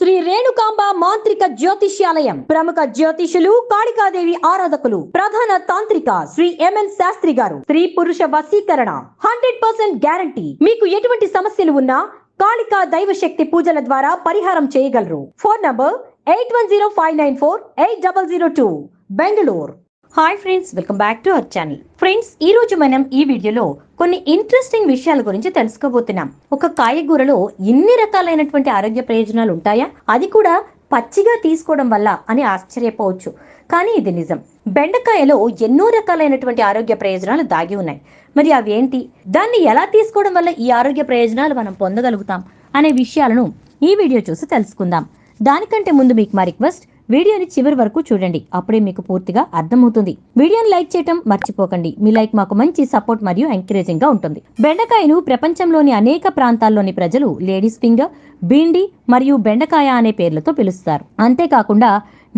శ్రీ రేణుకాంబ మాంత్రిక జ్యోతిష్యాలయం ప్రముఖ జ్యోతిషులు కాళికాదేవి ఆరాధకులు ప్రధాన తాంత్రిక శ్రీ ఎంఎన్ శాస్త్రి గారు స్త్రీ పురుష వశీకరణ 100% గ్యారంటీ. మీకు ఎటువంటి సమస్యలు ఉన్నా కాళికా దైవ శక్తి పూజల ద్వారా పరిహారం చేయగలరు. Phone number 8105948002 Bengaluru. Hi friends, welcome back to our channel. Friends, ఈ రోజు మనం ఈ వీడియోలో కొన్ని ఇంట్రెస్టింగ్ విషయాల గురించి తెలుసుకోబోతున్నాం. ఒక కాయగూరలో ఇన్ని రకాలైనటువంటి ఆరోగ్య ప్రయోజనాలు ఉంటాయా, అది కూడా పచ్చిగా తీసుకోవడం వల్ల అని ఆశ్చర్యపోవచ్చు, కానీ ఇది నిజం. బెండకాయలో ఎన్నో రకాలైనటువంటి ఆరోగ్య ప్రయోజనాలు దాగి ఉన్నాయి. మరి అవేంటి, దాన్ని ఎలా తీసుకోవడం వల్ల ఈ ఆరోగ్య ప్రయోజనాలు మనం పొందగలుగుతాం అనే విషయాలను ఈ వీడియో చూసి తెలుసుకుందాం. దానికంటే ముందు మీకు మా రిక్వెస్ట్, వీడియోని చివరి వరకు చూడండి, అప్పుడే మీకు పూర్తిగా అర్థమవుతుంది. వీడియోని లైక్ చేయటం మర్చిపోకండి. మీ లైక్ మాకు మంచి సపోర్ట్ మరియు ఎంకరేజింగ్ గా ఉంటుంది. బెండకాయను ప్రపంచంలోని అనేక ప్రాంతాల్లోని ప్రజలు లేడీస్ ఫింగర్, బీండి మరియు బెండకాయ అనే పేర్లతో పిలుస్తారు. అంతేకాకుండా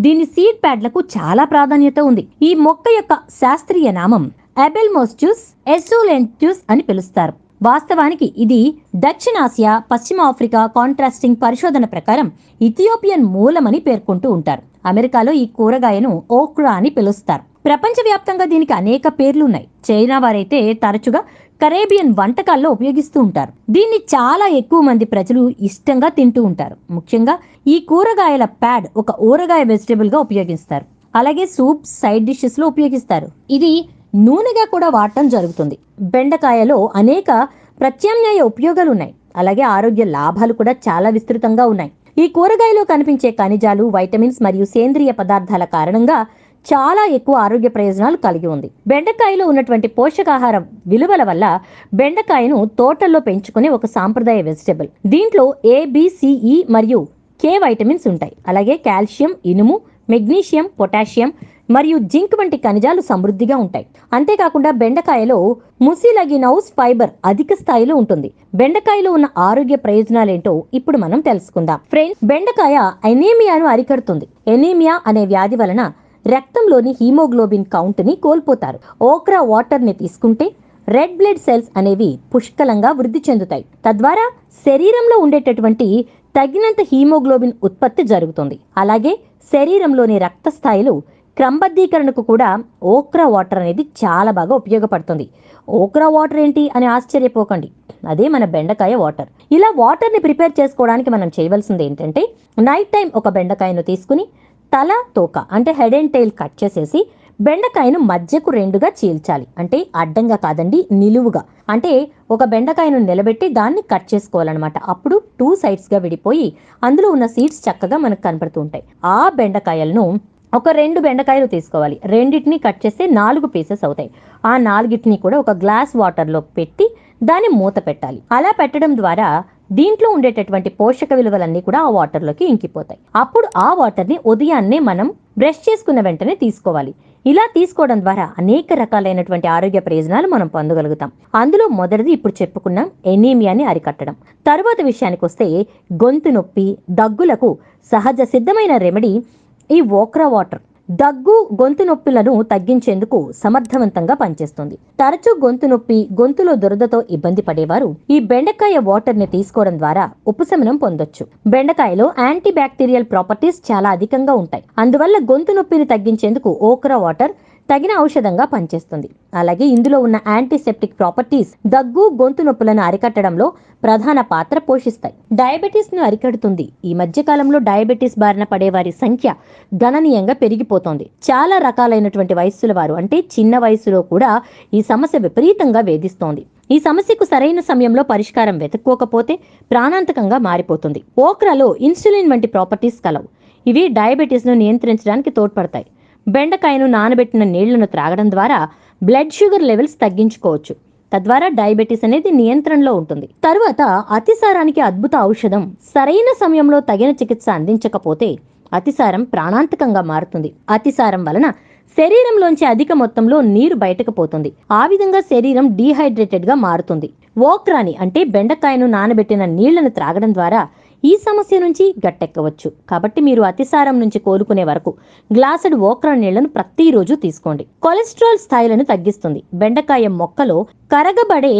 దీని సీడ్ ప్యాడ్లకు చాలా ప్రాధాన్యత ఉంది. ఈ మొక్క యొక్క శాస్త్రీయ నామం అబెల్మోస్చుస్ ఎస్సులెంటుస్ అని పిలుస్తారు. వాస్తవానికి ఇది దక్షిణాసియా, పశ్చిమ ఆఫ్రికా కాంట్రాస్టింగ్ పరిశోధన ప్రకారం ఇథియోపియన్ మూలమని పేర్కొంటూ ఉంటారు. అమెరికాలో ఈ కూరగాయను ఓక్రా అని పిలుస్తారు. ప్రపంచవ్యాప్తంగా దీనికి అనేక పేర్లున్నాయి. చైనా వారైతే తరచుగా కరేబియన్ వంటకాల్లో ఉపయోగిస్తూ ఉంటారు. దీన్ని చాలా ఎక్కువ మంది ప్రజలు ఇష్టంగా తింటూ ఉంటారు. ముఖ్యంగా ఈ కూరగాయల ప్యాడ్ ఒక ఊరగాయ వెజిటబుల్ గా ఉపయోగిస్తారు. అలాగే సూప్, సైడ్ డిషెస్ లో ఉపయోగిస్తారు. ఇది నూనెగా కూడా వాడటం జరుగుతుంది. బెండకాయలో అనేక ప్రత్యామ్నాయ ఉపయోగాలు ఉన్నాయి. అలాగే ఆరోగ్య లాభాలు కూడా చాలా విస్తృతంగా ఉన్నాయి. ఈ కూరగాయలో కనిపించే ఖనిజాలు, వైటమిన్స్ మరియు సేంద్రియ పదార్థాల కారణంగా చాలా ఎక్కువ ఆరోగ్య ప్రయోజనాలు కలిగి ఉంది. బెండకాయలో ఉన్నటువంటి పోషకాహార విలువల వల్ల బెండకాయను తోటల్లో పెంచుకునే ఒక సాంప్రదాయ వెజిటబుల్. దీంట్లో ABCE మరియు K వైటమిన్స్ ఉంటాయి. అలాగే కాల్షియం, ఇనుము, మెగ్నీషియం, పొటాషియం మరియు జింక్ వంటి ఖనిజాలు సమృద్ధిగా ఉంటాయి. అంతేకాకుండా బెండకాయలో ముసిలగినౌస్ ఫైబర్ అధిక స్థాయిలో ఉంటుంది. బెండకాయలో ఉన్న ఆరోగ్య ప్రయోజనాలేంటో ఇప్పుడు మనం తెలుసుకుందాం. ఫ్రెండ్స్, బెండకాయ ఎనీమియాను అరికడుతుంది. ఎనీమియా అనే వ్యాధి వలన రక్తంలోని హీమోగ్లోబిన్ కౌంట్ ని కోల్పోతారు. ఓక్రా వాటర్ ని తీసుకుంటే రెడ్ బ్లడ్ సెల్స్ అనేవి పుష్కలంగా వృద్ధి చెందుతాయి. తద్వారా శరీరంలో ఉండేటటువంటి తగినంత హీమోగ్లోబిన్ ఉత్పత్తి జరుగుతుంది. అలాగే శరీరంలోని రక్త స్థాయిలు క్రమబద్ధీకరణకు కూడా ఓక్రా వాటర్ అనేది చాలా బాగా ఉపయోగపడుతుంది. ఓక్రా వాటర్ ఏంటి అని ఆశ్చర్యపోకండి, అదే మన బెండకాయ వాటర్. ఇలా వాటర్ ని ప్రిపేర్ చేసుకోవడానికి మనం చేయవలసింది ఏంటంటే, నైట్ టైం ఒక బెండకాయను తీసుకుని తల, తోక అంటే హెడ్ అండ్ టైల్ కట్ చేసేసి బెండకాయను మధ్యకు రెండుగా చీల్చాలి. అంటే అడ్డంగా కాదండి, నిలువుగా. అంటే ఒక బెండకాయను నిలబెట్టి దాన్ని కట్ చేసుకోవాలన్నమాట. అప్పుడు 2 sides గా విడిపోయి అందులో ఉన్న సీడ్స్ చక్కగా మనకు కనపడుతూ ఉంటాయి. ఆ బెండకాయలను ఒక 2 బెండకాయలు తీసుకోవాలి. రెండింటిని కట్ చేస్తే 4 పీసెస్ అవుతాయి. ఆ 4టిని కూడా ఒక గ్లాస్ వాటర్లో పెట్టి దాన్ని మూత పెట్టాలి. అలా పెట్టడం ద్వారా దీంట్లో ఉండేటటువంటి పోషక విలువలన్నీ కూడా ఆ వాటర్లోకి ఇంకిపోతాయి. అప్పుడు ఆ వాటర్ని ఉదయాన్నే మనం బ్రష్ చేసుకున్న వెంటనే తీసుకోవాలి. ఇలా తీసుకోవడం ద్వారా అనేక రకాలైనటువంటి ఆరోగ్య ప్రయోజనాలు మనం పొందగలుగుతాం. అందులో మొదటిది ఇప్పుడు చెప్పుకున్నాం, ఎనీమియాని అరికట్టడం. తరువాత విషయానికి వస్తే, గొంతు నొప్పి, దగ్గులకు సహజ సిద్ధమైన రెమెడీ ఈ ఓక్రా వాటర్. దగ్గు, గొంతు నొప్పులను తగ్గించేందుకు సమర్థవంతంగా పనిచేస్తుంది. తరచూ గొంతు నొప్పి, గొంతులో దురదతో ఇబ్బంది పడేవారు ఈ బెండకాయ వాటర్ ని తీసుకోవడం ద్వారా ఉపశమనం పొందొచ్చు. బెండకాయలో యాంటీ బ్యాక్టీరియల్ ప్రాపర్టీస్ చాలా అధికంగా ఉంటాయి. అందువల్ల గొంతు నొప్పిని తగ్గించేందుకు ఓక్రా వాటర్ తగిన ఔషధంగా పనిచేస్తుంది. అలాగే ఇందులో ఉన్న యాంటీసెప్టిక్ ప్రాపర్టీస్ దగ్గు, గొంతు నొప్పులను అరికట్టడంలో ప్రధాన పాత్ర పోషిస్తాయి. డయాబెటీస్ ను అరికడుతుంది. ఈ మధ్య కాలంలో డయాబెటీస్ బారిన పడే వారి సంఖ్య గణనీయంగా పెరిగిపోతోంది. చాలా రకాలైనటువంటి వయస్సుల వారు, అంటే చిన్న వయసులో కూడా ఈ సమస్య విపరీతంగా వేధిస్తోంది. ఈ సమస్యకు సరైన సమయంలో పరిష్కారం వెతుక్కోకపోతే ప్రాణాంతకంగా మారిపోతుంది. ఓక్రాలో ఇన్సులిన్ వంటి ప్రాపర్టీస్ కలవు. ఇవి డయాబెటీస్ ను నియంత్రించడానికి తోడ్పడతాయి. బెండకాయను నానబెట్టిన నీళ్లను త్రాగడం ద్వారా బ్లడ్ షుగర్ లెవెల్స్ తగ్గించుకోవచ్చు. తద్వారా డయాబెటీస్ అనేది నియంత్రణలో ఉంటుంది. తరువాత అతిసారానికి అద్భుత ఔషధం. సరైన సమయంలో తగిన చికిత్స అందించకపోతే అతిసారం ప్రాణాంతకంగా మారుతుంది. అతిసారం వలన శరీరంలోంచి అధిక మొత్తంలో నీరు బయటకు పోతుంది. ఆ విధంగా శరీరం డీహైడ్రేటెడ్ గా మారుతుంది. ఓక్రాని అంటే బెండకాయను నానబెట్టిన నీళ్లను త్రాగడం ద్వారా ఈ సమస్య నుంచి గట్టెక్కవచ్చు. కాబట్టి మీరు అతిసారం నుంచి కోలుకునే వరకు గ్లాసుడు ఓక్రా నీళ్లను ప్రతిరోజు తీసుకోండి. కొలెస్ట్రాల్ స్థాయిలను తగ్గిస్తుంది. బెండకాయ మొక్కలో కరగబడే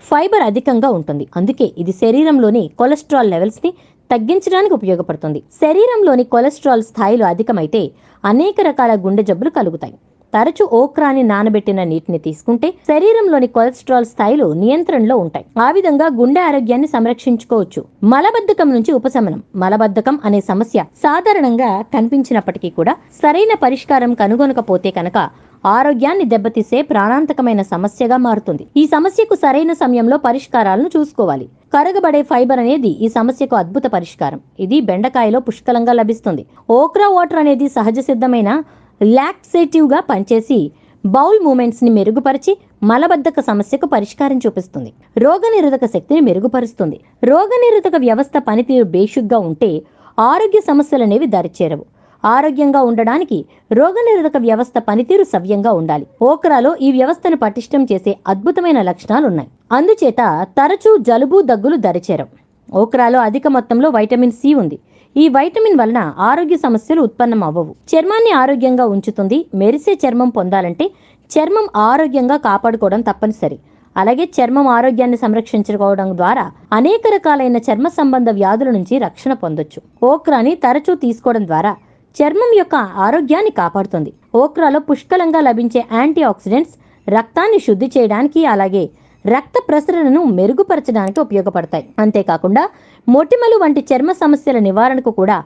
ఫైబర్ అధికంగా ఉంటుంది. అందుకే ఇది శరీరంలోని కొలెస్ట్రాల్ లెవెల్స్ ని తగ్గించడానికి ఉపయోగపడుతుంది. శరీరంలోని కొలెస్ట్రాల్ స్థాయిలు అధికమైతే అనేక రకాల గుండె జబ్బులు కలుగుతాయి. తరచు ఓక్రాని నానబెట్టిన నీటిని తీసుకుంటే శరీరంలోని కొలెస్ట్రాల్ స్థాయిలు నియంత్రణలో ఉంటాయి. ఆ విధంగా గుండె ఆరోగ్యాన్ని సంరక్షించుకోవచ్చు. మలబద్ధకం నుంచి ఉపశమనం. మలబద్ధకం అనే సమస్య సాధారణంగా కనిపించినప్పటికీ కూడా సరైన పరిష్కారం కనుగొనకపోతే కనుక ఆరోగ్యాన్ని దెబ్బతీసే ప్రాణాంతకమైన సమస్యగా మారుతుంది. ఈ సమస్యకు సరైన సమయంలో పరిష్కారాలను చూసుకోవాలి. కరగబడే ఫైబర్ అనేది ఈ సమస్యకు అద్భుత పరిష్కారం. ఇది బెండకాయలో పుష్కలంగా లభిస్తుంది. ఓక్రా వాటర్ అనేది సహజ సిద్ధమైన లాక్సేటివ్ గా పనిచేసి బౌల్ మూమెంట్స్ ని మెరుగుపరిచి మలబద్ధక సమస్యకు పరిష్కారం చూపిస్తుంది. రోగనిరోధక శక్తిని మెరుగుపరుస్తుంది. రోగనిరోధక వ్యవస్థ పనితీరు బేషుగ్గా ఉంటే ఆరోగ్య సమస్యలనేవి దరిచేరవు. ఆరోగ్యంగా ఉండడానికి రోగనిరోధక వ్యవస్థ పనితీరు సవ్యంగా ఉండాలి. ఓక్రాలో ఈ వ్యవస్థను పటిష్టం చేసే అద్భుతమైన లక్షణాలున్నాయి. అందుచేత తరచూ జలుబు దగ్గులు దరిచేరవు. ఓక్రాలో అధిక మొత్తంలో వైటమిన్ సి ఉంది. ఈ వైటమిన్ వలన ఆరోగ్య సమస్యలు ఉత్పన్నం అవ్వవు. చర్మాన్ని ఆరోగ్యంగా ఉంచుతుంది. మెరిసే చర్మం పొందాలంటే చర్మం ఆరోగ్యంగా కాపాడుకోవడం తప్పనిసరి. అలాగే చర్మం ఆరోగ్యాన్ని సంరక్షించుకోవడం ద్వారా అనేక రకాలైన చర్మ సంబంధ వ్యాధుల నుంచి రక్షణ పొందొచ్చు. ఓక్రాని తరచూ తీసుకోవడం ద్వారా చర్మం యొక్క ఆరోగ్యాన్ని కాపాడుతుంది. ఓక్రాలో పుష్కలంగా లభించే యాంటీ ఆక్సిడెంట్స్ రక్తాన్ని శుద్ధి చేయడానికి అలాగే రక్త ప్రసరణను మెరుగుపరచడానికి ఉపయోగపడతాయి. అంతేకాకుండా మొటిమలు వంటి చర్మ సమస్యల నివారణకు కూడా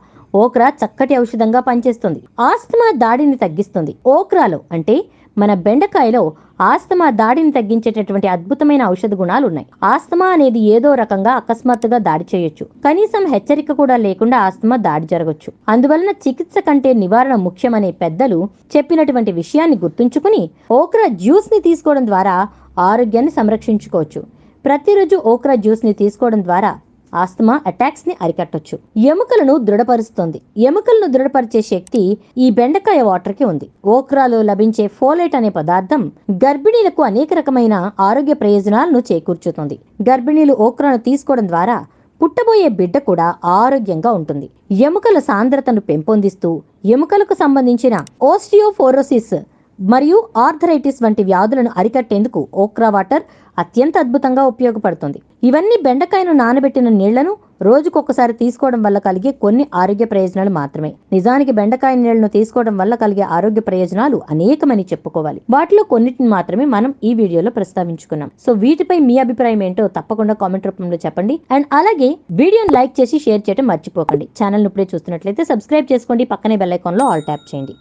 ఓక్రా చక్కటి ఔషధంగా పనిచేస్తుంది. ఆస్తమా దాడిని తగ్గిస్తుంది. ఓక్రాలో అంటే మన బెండకాయలో ఆస్తమా దాడిని తగ్గించేటటువంటి అద్భుతమైన ఔషధ గుణాలు ఉన్నాయి. ఆస్తమా అనేది ఏదో రకంగా అకస్మాత్తుగా దాడి చేయొచ్చు. కనీసం హెచ్చరిక కూడా లేకుండా ఆస్తమా దాడి జరగొచ్చు. అందువలన చికిత్స కంటే నివారణ ముఖ్యమనే పెద్దలు చెప్పినటువంటి విషయాన్ని గుర్తుంచుకుని ఓక్రా జ్యూస్ ని తీసుకోవడం ద్వారా ఆరోగ్యాన్ని సంరక్షించుకోవచ్చు. ప్రతిరోజు ఓక్రా జ్యూస్ ని తీసుకోవడం ద్వారా ఆస్తమా అటాక్స్ ని అరికట్టొచ్చు. ఎముకలను దృఢపరుస్తుంది. ఎముకలను దృఢపరిచే శక్తి ఈ బెండకాయ వాటర్ కి ఉంది. ఓక్రాలో లభించే ఫోలేట్ అనే పదార్థం గర్భిణీలకు అనేక రకమైన ఆరోగ్య ప్రయోజనాలను చేకూర్చుతుంది. గర్భిణీలు ఓక్రాను తీసుకోవడం ద్వారా పుట్టబోయే బిడ్డ కూడా ఆరోగ్యంగా ఉంటుంది. ఎముకల సాంద్రతను పెంపొందిస్తూ ఎముకలకు సంబంధించిన ఓస్టియోపోరోసిస్ మరియు ఆర్థరైటిస్ వంటి వ్యాధులను అరికట్టేందుకు ఓక్రా వాటర్ అత్యంత అద్భుతంగా ఉపయోగపడుతుంది. ఇవన్నీ బెండకాయను నానబెట్టిన నీళ్లను రోజుకొకసారి తీసుకోవడం వల్ల కలిగే కొన్ని ఆరోగ్య ప్రయోజనాలు మాత్రమే. నిజానికి బెండకాయ నీళ్లను తీసుకోవడం వల్ల కలిగే ఆరోగ్య ప్రయోజనాలు అనేకమని చెప్పుకోవాలి. వాటిలో కొన్నిటిని మాత్రమే మనం ఈ వీడియోలో ప్రస్తావించుకున్నాం. సో వీటిపై మీ అభిప్రాయం ఏంటో తప్పకుండా కామెంట్ రూపంలో చెప్పండి. అండ్ అలాగే వీడియోని లైక్ చేసి షేర్ చేయడం మర్చిపోకండి. ఛానల్ ఇప్పుడే చూస్తున్నట్లయితే సబ్స్క్రైబ్ చేసుకోండి. పక్కనే బెల్ ఐకాన్ లో ఆల్ ట్యాప్ చేయండి.